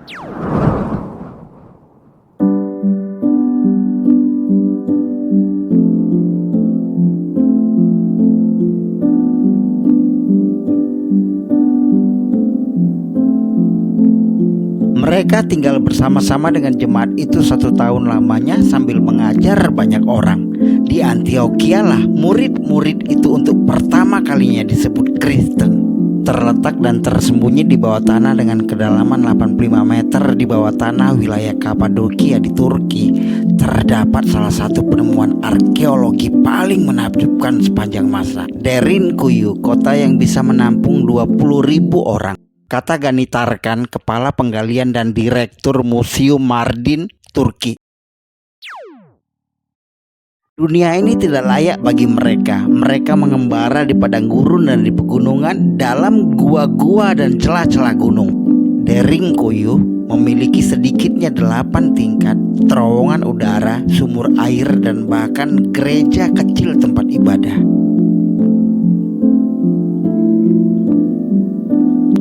Mereka tinggal bersama-sama dengan jemaat itu 1 tahun lamanya sambil mengajar banyak orang. Di Antioquia lah murid-murid itu untuk pertama kalinya disebut Kristen. Terletak dan tersembunyi di bawah tanah dengan kedalaman 85 meter di bawah tanah wilayah Kapadokia di Turki, terdapat salah satu penemuan arkeologi paling menakjubkan sepanjang masa. Derinkuyu, kota yang bisa menampung 20.000 orang. Kata Gani Tarkan, Kepala Penggalian dan Direktur Museum Mardin, Turki. Dunia ini tidak layak bagi mereka. Mereka mengembara di padang gurun dan di pegunungan, dalam gua-gua dan celah-celah gunung. Derinkuyu memiliki sedikitnya 8 tingkat, terowongan udara, sumur air, dan bahkan gereja kecil tempat ibadah.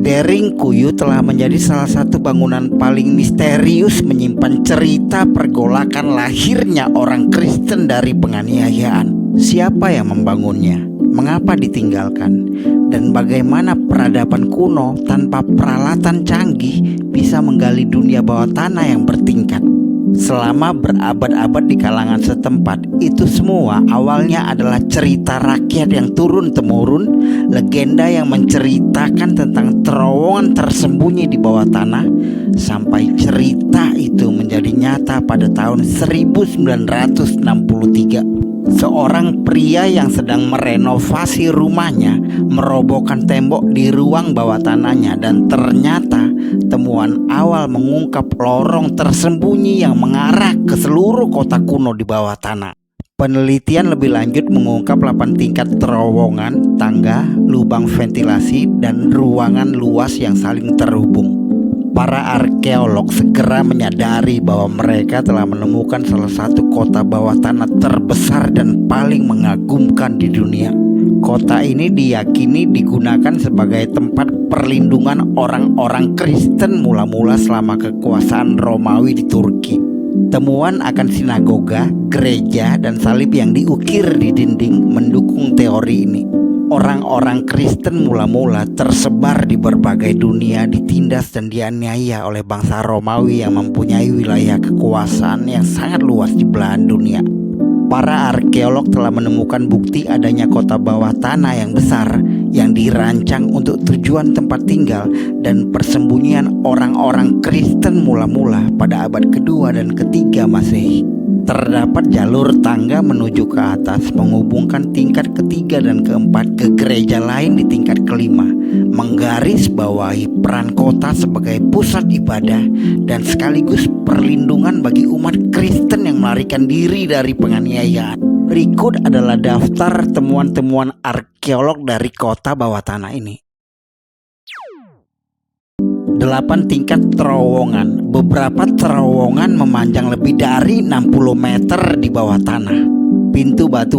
Derinkuyu telah menjadi salah satu bangunan paling misterius, menyimpan cerita pergolakan lahirnya orang Kristen dari penganiayaan. Siapa yang membangunnya? Mengapa ditinggalkan? Dan bagaimana peradaban kuno tanpa peralatan canggih bisa menggali dunia bawah tanah yang bertingkat? Selama berabad-abad di kalangan setempat, itu semua awalnya adalah cerita rakyat yang turun-temurun, legenda yang menceritakan tentang terowongan tersembunyi di bawah tanah, sampai cerita itu menjadi nyata pada tahun 1963. Seorang pria yang sedang merenovasi rumahnya merobohkan tembok di ruang bawah tanahnya, dan ternyata temuan awal mengungkap lorong tersembunyi yang mengarah ke seluruh kota kuno di bawah tanah. Penelitian lebih lanjut mengungkap 8 tingkat terowongan, tangga, lubang ventilasi, dan ruangan luas yang saling terhubung. Para arkeolog segera menyadari bahwa mereka telah menemukan salah satu kota bawah tanah terbesar dan paling mengagumkan di dunia. Kota ini diyakini digunakan sebagai tempat perlindungan orang-orang Kristen mula-mula selama kekuasaan Romawi di Turki. Temuan akan sinagoga, gereja, dan salib yang diukir di dinding mendukung teori ini. Orang-orang Kristen mula-mula tersebar di berbagai dunia, ditindas dan dianiaya oleh bangsa Romawi yang mempunyai wilayah kekuasaan yang sangat luas di belahan dunia. Para arkeolog telah menemukan bukti adanya kota bawah tanah yang besar yang dirancang untuk tujuan tempat tinggal dan persembunyian orang-orang Kristen mula-mula pada abad kedua dan ketiga Masehi. Terdapat jalur tangga menuju ke atas menghubungkan tingkat ketiga dan keempat ke gereja lain di tingkat kelima, menggarisbawahi peran kota sebagai pusat ibadah dan sekaligus perlindungan bagi umat Kristen yang melarikan diri dari penganiayaan. Berikut adalah daftar temuan-temuan arkeolog dari kota bawah tanah ini. 8 tingkat terowongan. Beberapa terowongan memanjang lebih dari 60 meter di bawah tanah. Pintu batu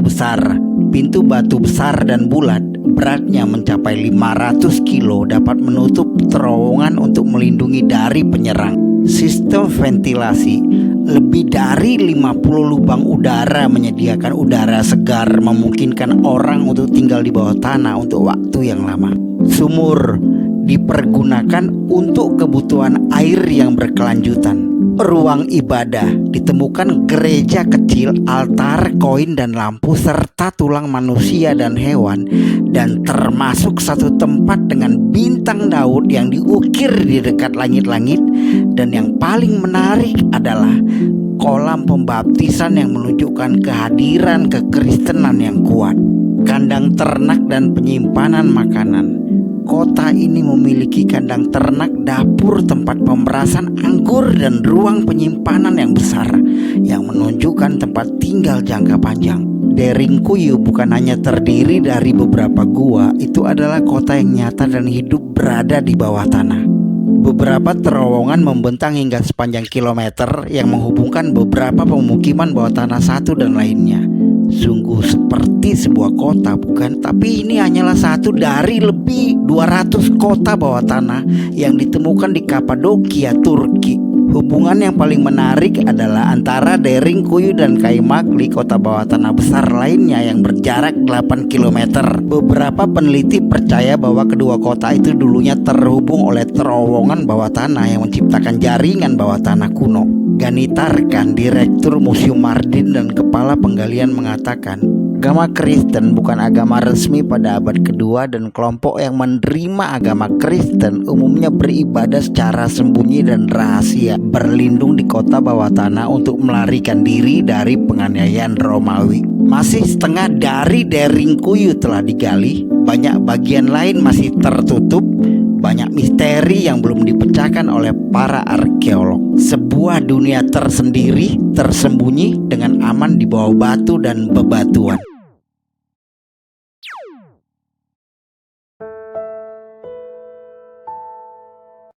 besar dan bulat, beratnya mencapai 500 kilo, dapat menutup terowongan untuk melindungi dari penyerang. Sistem ventilasi, lebih dari 50 lubang udara menyediakan udara segar, memungkinkan orang untuk tinggal di bawah tanah untuk waktu yang lama. Sumur dipergunakan untuk kebutuhan air yang berkelanjutan. Ruang ibadah, ditemukan gereja kecil, altar, koin, dan lampu, serta tulang manusia dan hewan, dan termasuk satu tempat dengan bintang Daud yang diukir di dekat langit-langit. Dan yang paling menarik adalah kolam pembaptisan yang menunjukkan kehadiran kekristenan yang kuat. Kandang ternak dan penyimpanan makanan. Kota ini memiliki kandang ternak, dapur, tempat pemerasan anggur, dan ruang penyimpanan yang besar yang menunjukkan tempat tinggal jangka panjang. Derinkuyu bukan hanya terdiri dari beberapa gua, itu adalah kota yang nyata dan hidup berada di bawah tanah. Beberapa terowongan membentang hingga sepanjang kilometer yang menghubungkan beberapa pemukiman bawah tanah satu dan lainnya. Sungguh seperti sebuah kota, bukan? Tapi ini hanyalah satu dari lebih 200 kota bawah tanah yang ditemukan di Kapadokia, Turki. Hubungan yang paling menarik adalah antara Derinkuyu dan Kaymakli, kota bawah tanah besar lainnya yang berjarak 8 km. Beberapa peneliti percaya bahwa kedua kota itu dulunya terhubung oleh terowongan bawah tanah yang menciptakan jaringan bawah tanah kuno. Gani Tarkan, Direktur Museum Mardin dan Kepala Penggalian mengatakan, agama Kristen bukan agama resmi pada abad kedua dan kelompok yang menerima agama Kristen umumnya beribadah secara sembunyi dan rahasia, berlindung di kota bawah tanah untuk melarikan diri dari penganiayaan Romawi. Masih setengah dari Derinkuyu telah digali, banyak bagian lain masih tertutup. Banyak misteri yang belum dipecahkan oleh para arkeolog. Sebuah dunia tersendiri, tersembunyi dengan aman di bawah batu dan bebatuan.